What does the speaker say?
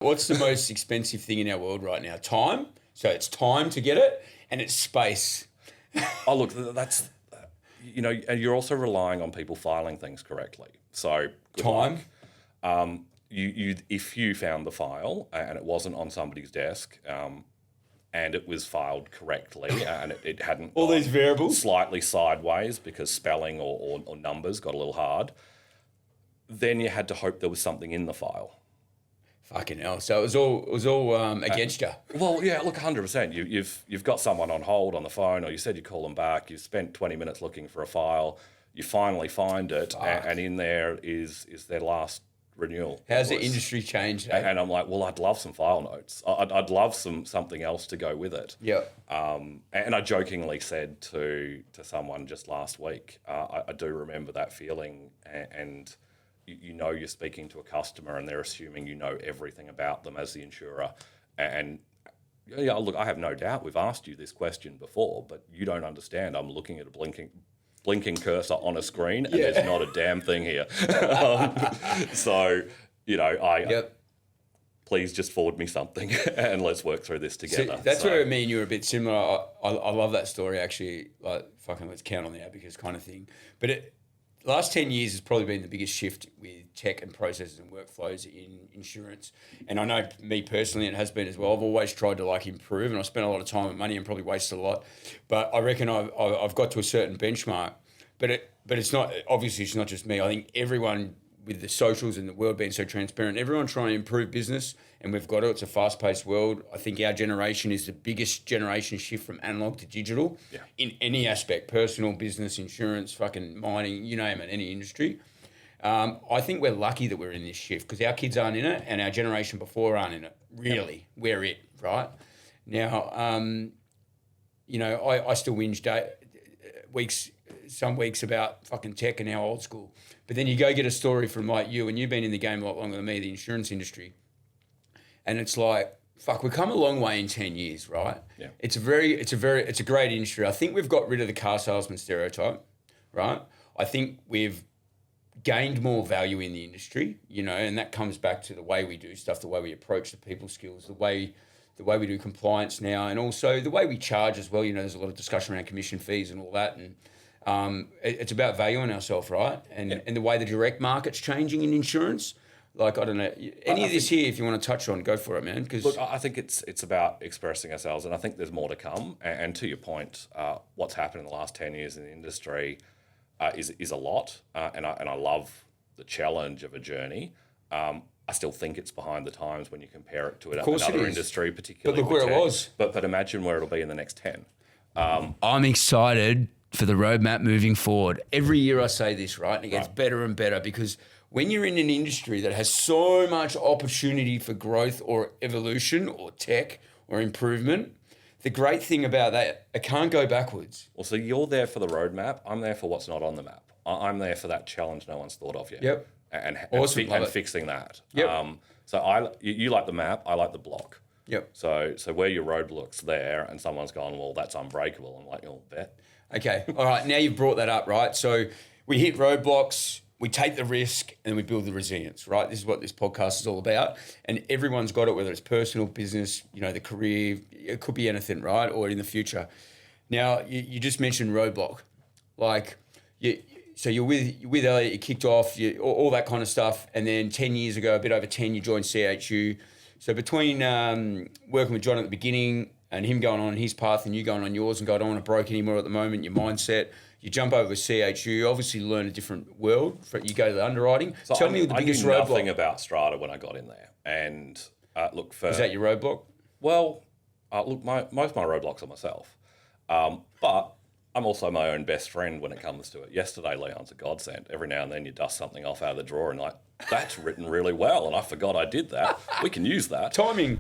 What's the most expensive thing in our world right now? Time. So it's time to get it, and it's space. Oh, look, that's, and you're also relying on people filing things correctly. So good Time. luck. If you found the file and it wasn't on somebody's desk, and it was filed correctly, and it hadn't All these variables slightly sideways because spelling or numbers got a little hard, then you had to hope there was something in the file. Fucking hell. So it was all against you. Well, yeah, look, 100%. You've got someone on hold on the phone, or you said you call them back. You've spent 20 minutes looking for a file. You finally find it, and in there is their last renewal. How's the industry changed? Eh? And I'm like, well, I'd love some file notes. I'd love something else to go with it. Yeah. And I jokingly said to someone just last week, I do remember that feeling, and you're speaking to a customer and they're assuming you know everything about them as the insurer. And yeah, look, I have no doubt we've asked you this question before, but you don't understand. I'm looking at a blinking cursor on a screen and there's not a damn thing here. So, please just forward me something and let's work through this together. So that's where me and you are a bit similar. I love that story, actually, like fucking let's count on the abacus kind of thing. But last 10 years has probably been the biggest shift with tech and processes and workflows in insurance. And I know me personally, it has been as well. I've always tried to improve, and I spent a lot of time and money and probably wasted a lot. But I reckon I've got to a certain benchmark. But it's not, obviously it's not just me. I think everyone, with the socials and the world being so transparent, everyone trying to improve business, and we've got it. It's a fast-paced world. I think our generation is the biggest generation shift from analog to digital in any aspect, personal, business, insurance, fucking mining, you name it, any industry. I think we're lucky that we're in this shift because our kids aren't in it and our generation before aren't in it. Really, we're it, right? Now, I still whinge some weeks about fucking tech and how old school. But then you go get a story from like you, and you've been in the game a lot longer than me, the insurance industry. And it's like, fuck, we've come a long way in 10 years, right? Yeah. It's a great industry. I think we've got rid of the car salesman stereotype, right? I think we've gained more value in the industry, and that comes back to the way we do stuff, the way we approach the people skills, the way we do compliance now, and also the way we charge as well. There's a lot of discussion around commission fees and all that, and it's about valuing ourselves, right? And the way the direct market's changing in insurance. Like, I don't know, any of this here, if you want to touch on, go for it, man. Look, I think it's about expressing ourselves, and I think there's more to come. And to your point, what's happened in the last 10 years in the industry is a lot, and I love the challenge of a journey. I still think it's behind the times when you compare it to another industry, particularly. But look where it was. But imagine where it'll be in the next 10. I'm excited for the roadmap moving forward. Every year I say this, right? And it gets better and better because when you're in an industry that has so much opportunity for growth or evolution or tech or improvement, the great thing about that, it can't go backwards. Well, so you're there for the roadmap. I'm there for what's not on the map. I'm there for that challenge no one's thought of yet. Yep. And fixing that. Yep. So you like the map, I like the block. Yep. So where your roadblock's there and someone's gone, well, that's unbreakable. I'm like, bet. Okay. All right. Now you've brought that up, right? So we hit roadblocks, we take the risk, and we build the resilience, right? This is what this podcast is all about. And everyone's got it, whether it's personal, business, the career, it could be anything, right? Or in the future. Now, you just mentioned roadblock. So you're with Elliot, you kicked off, all that kind of stuff. And then 10 years ago, a bit over 10, you joined CHU. So between working with John at the beginning and him going on his path and you going on yours and go, I don't want to broke anymore at the moment, your mindset, you jump over with CHU, you obviously learn a different world. You go to the underwriting. So Tell me the biggest roadblock. I knew nothing about Strata when I got in there. And is that your roadblock? Well, most of my roadblocks are myself. But I'm also my own best friend when it comes to it. Yesterday, Leon's a godsend. Every now and then you dust something off out of the drawer and that's written really well and I forgot I did that. We can use that. Timing.